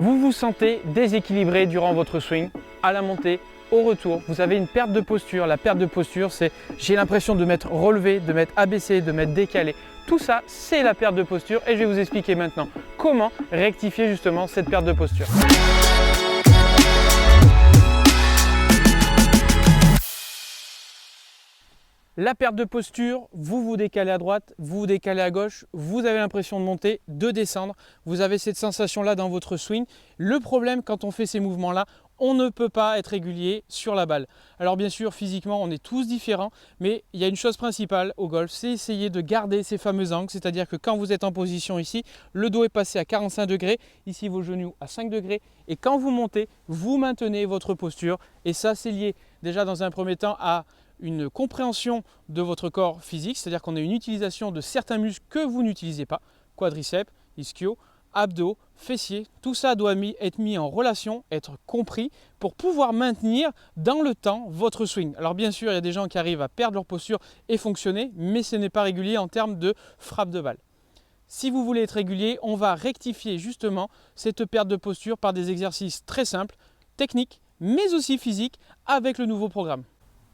Vous vous sentez déséquilibré durant votre swing, à la montée, au retour. Vous avez une perte de posture. La perte de posture, c'est j'ai l'impression de m'être relevé, de m'être abaissé, de m'être décalé. Tout ça, c'est la perte de posture et je vais vous expliquer maintenant comment rectifier justement cette perte de posture. La perte de posture, vous vous décalez à droite, vous vous décalez à gauche, vous avez l'impression de monter, de descendre. Vous avez cette sensation-là dans votre swing. Le problème, quand on fait ces mouvements-là, on ne peut pas être régulier sur la balle. Alors bien sûr, physiquement, on est tous différents, mais il y a une chose principale au golf, c'est essayer de garder ces fameux angles. C'est-à-dire que quand vous êtes en position ici, le dos est passé à 45 degrés, ici vos genoux à 5 degrés. Et quand vous montez, vous maintenez votre posture. Et ça, c'est lié déjà dans un premier temps à une compréhension de votre corps physique, c'est-à-dire qu'on a une utilisation de certains muscles que vous n'utilisez pas, quadriceps, ischio, abdos, fessiers, tout ça doit être mis en relation, être compris pour pouvoir maintenir dans le temps votre swing. Alors bien sûr, il y a des gens qui arrivent à perdre leur posture et fonctionner, mais ce n'est pas régulier en termes de frappe de balle. Si vous voulez être régulier, on va rectifier justement cette perte de posture par des exercices très simples, techniques, mais aussi physiques avec le nouveau programme.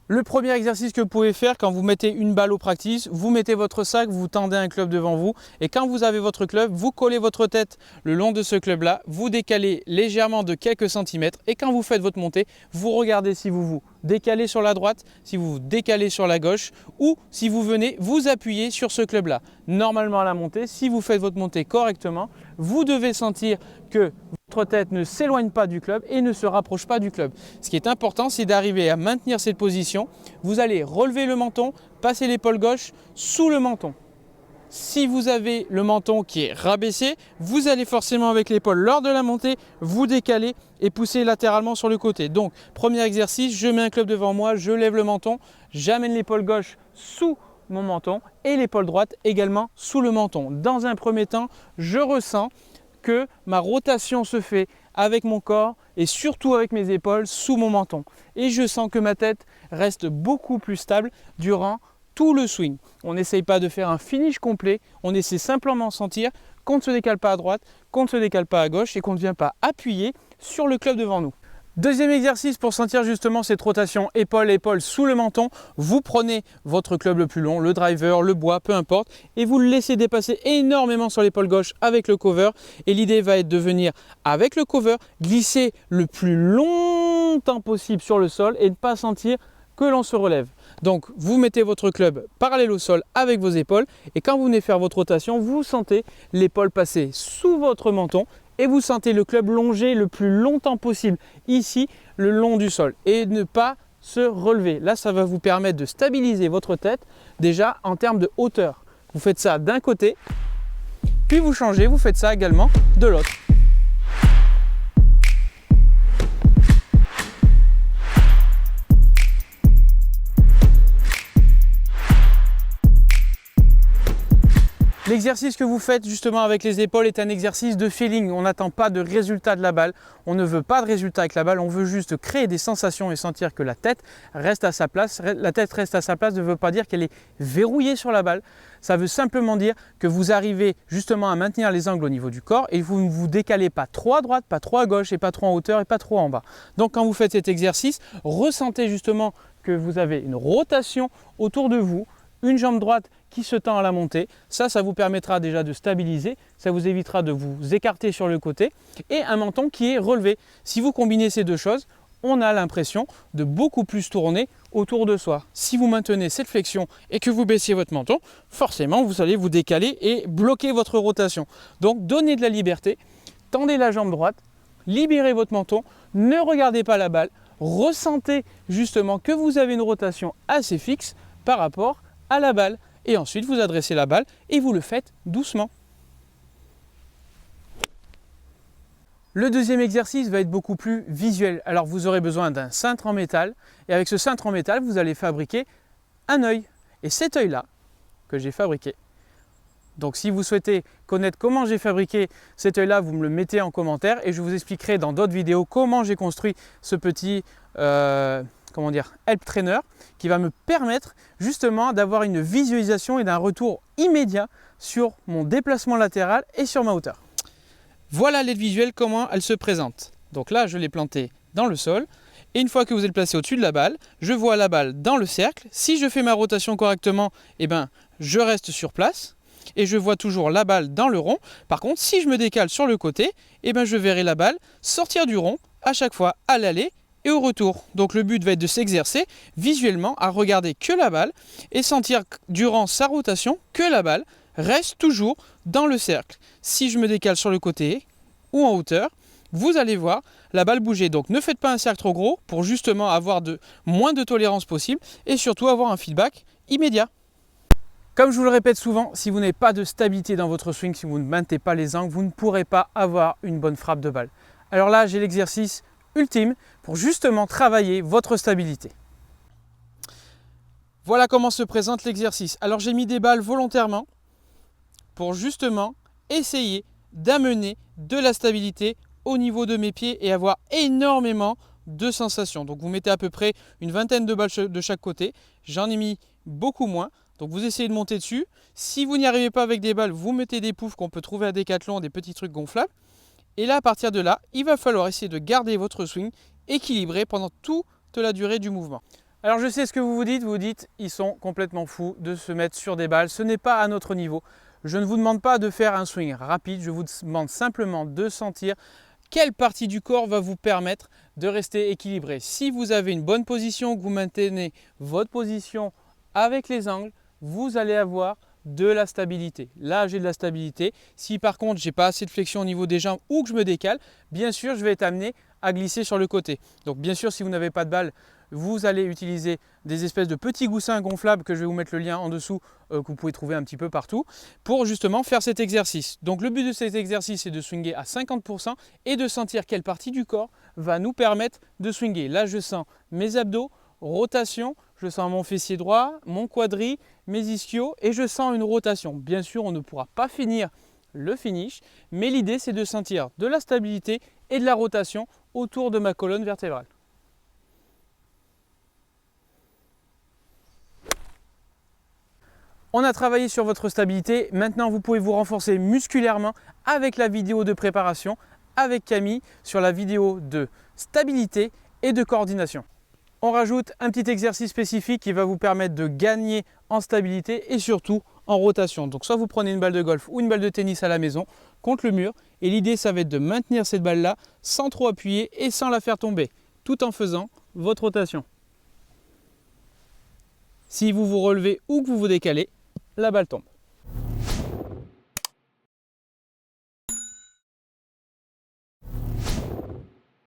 Le premier exercice que vous pouvez faire quand vous mettez une balle au practice, vous mettez votre sac, vous tendez un club devant vous et quand vous avez votre club, vous collez votre tête le long de ce club-là, vous décalez légèrement de quelques centimètres et quand vous faites votre montée, vous regardez si vous vous décalez sur la droite, si vous vous décalez sur la gauche ou si vous venez vous appuyer sur ce club-là. Normalement à la montée, si vous faites votre montée correctement, vous devez sentir que votre tête ne s'éloigne pas du club et ne se rapproche pas du club. Ce qui est important, c'est d'arriver à maintenir cette position. Vous allez relever le menton, passer l'épaule gauche sous le menton. Si vous avez le menton qui est rabaissé, vous allez forcément avec l'épaule lors de la montée, vous décaler et pousser latéralement sur le côté. Donc, premier exercice, je mets un club devant moi, je lève le menton, j'amène l'épaule gauche sous mon menton et l'épaule droite également sous le menton. Dans un premier temps, je ressens que ma rotation se fait avec mon corps et surtout avec mes épaules sous mon menton. Et je sens que ma tête reste beaucoup plus stable durant tout le swing. On n'essaye pas de faire un finish complet, on essaie simplement de sentir qu'on ne se décale pas à droite, qu'on ne se décale pas à gauche et qu'on ne vient pas appuyer sur le club devant nous. Deuxième exercice pour sentir justement cette rotation épaule-épaule sous le menton, vous prenez votre club le plus long, le driver, le bois, peu importe, et vous le laissez dépasser énormément sur l'épaule gauche avec le cover. Et l'idée va être de venir avec le cover, glisser le plus longtemps possible sur le sol et ne pas sentir que l'on se relève. Donc vous mettez votre club parallèle au sol avec vos épaules et quand vous venez faire votre rotation, vous sentez l'épaule passer sous votre menton et vous sentez le club longer le plus longtemps possible ici le long du sol et ne pas se relever. Là, ça va vous permettre de stabiliser votre tête déjà en termes de hauteur. Vous faites ça d'un côté, puis vous changez, vous faites ça également de l'autre. L'exercice que vous faites justement avec les épaules est un exercice de feeling. On n'attend pas de résultat de la balle. On ne veut pas de résultat avec la balle. On veut juste créer des sensations et sentir que la tête reste à sa place. La tête reste à sa place ne veut pas dire qu'elle est verrouillée sur la balle. Ça veut simplement dire que vous arrivez justement à maintenir les angles au niveau du corps et vous ne vous décalez pas trop à droite, pas trop à gauche et pas trop en hauteur et pas trop en bas. Donc quand vous faites cet exercice, ressentez justement que vous avez une rotation autour de vous, une jambe droite qui se tend à la montée, ça vous permettra déjà de stabiliser, ça vous évitera de vous écarter sur le côté et un menton qui est relevé. Si vous combinez ces deux choses, on a l'impression de beaucoup plus tourner autour de soi. Si vous maintenez cette flexion et que vous baissez votre menton, forcément vous allez vous décaler et bloquer votre rotation. Donc donnez de la liberté, tendez la jambe droite, libérez votre menton, ne regardez pas la balle, ressentez justement que vous avez une rotation assez fixe par rapport à la balle et ensuite vous adressez la balle et vous le faites doucement. Le deuxième exercice va être beaucoup plus visuel. Alors vous aurez besoin d'un cintre en métal et avec ce cintre en métal vous allez fabriquer un œil et cet œil là que j'ai fabriqué. Donc si vous souhaitez connaître comment j'ai fabriqué cet œil là, vous me le mettez en commentaire et je vous expliquerai dans d'autres vidéos comment j'ai construit ce petit help trainer qui va me permettre justement d'avoir une visualisation et d'un retour immédiat sur mon déplacement latéral et sur ma hauteur. Voilà l'aide visuelle, comment elle se présente. Donc là, je l'ai plantée dans le sol. Et une fois que vous êtes placé au-dessus de la balle, je vois la balle dans le cercle. Si je fais ma rotation correctement, eh ben, je reste sur place. Et je vois toujours la balle dans le rond. Par contre, si je me décale sur le côté, eh ben, je verrai la balle sortir du rond à chaque fois à l'aller et au retour. Donc le but va être de s'exercer visuellement à regarder que la balle et sentir durant sa rotation que la balle reste toujours dans le cercle. Si je me décale sur le côté ou en hauteur, vous allez voir la balle bouger. Donc ne faites pas un cercle trop gros pour justement avoir moins de tolérance possible et surtout avoir un feedback immédiat. Comme je vous le répète souvent, si vous n'avez pas de stabilité dans votre swing, si vous ne maintenez pas les angles, vous ne pourrez pas avoir une bonne frappe de balle. Alors là, j'ai l'exercice ultime pour justement travailler votre stabilité. Voilà comment se présente l'exercice. Alors j'ai mis des balles volontairement pour justement essayer d'amener de la stabilité au niveau de mes pieds et avoir énormément de sensations. Donc vous mettez à peu près une vingtaine de balles de chaque côté. J'en ai mis beaucoup moins. Donc vous essayez de monter dessus. Si vous n'y arrivez pas avec des balles, vous mettez des poufs qu'on peut trouver à Decathlon, des petits trucs gonflables. Et là, à partir de là, il va falloir essayer de garder votre swing équilibré pendant toute la durée du mouvement. Alors je sais ce que vous vous dites, ils sont complètement fous de se mettre sur des balles. Ce n'est pas à notre niveau. Je ne vous demande pas de faire un swing rapide, je vous demande simplement de sentir quelle partie du corps va vous permettre de rester équilibré. Si vous avez une bonne position, que vous maintenez votre position avec les angles, vous allez avoir de la stabilité. Là, j'ai de la stabilité. Si par contre, j'ai pas assez de flexion au niveau des jambes ou que je me décale, bien sûr, je vais être amené à glisser sur le côté. Donc bien sûr, si vous n'avez pas de balle, vous allez utiliser des espèces de petits goussins gonflables que je vais vous mettre le lien en dessous, que vous pouvez trouver un petit peu partout, pour justement faire cet exercice. Donc le but de cet exercice, c'est de swinger à 50% et de sentir quelle partie du corps va nous permettre de swinger. Là, je sens mes abdos, rotation, je sens mon fessier droit, mon quadri, mes ischios et je sens une rotation. Bien sûr, on ne pourra pas finir le finish, mais l'idée, c'est de sentir de la stabilité et de la rotation autour de ma colonne vertébrale. On a travaillé sur votre stabilité, maintenant vous pouvez vous renforcer musculairement avec la vidéo de préparation avec Camille sur la vidéo de stabilité et de coordination. On rajoute un petit exercice spécifique qui va vous permettre de gagner en stabilité et surtout en rotation. Donc soit vous prenez une balle de golf ou une balle de tennis à la maison contre le mur et l'idée ça va être de maintenir cette balle là sans trop appuyer et sans la faire tomber tout en faisant votre rotation. Si vous vous relevez ou que vous vous décalez, la balle tombe.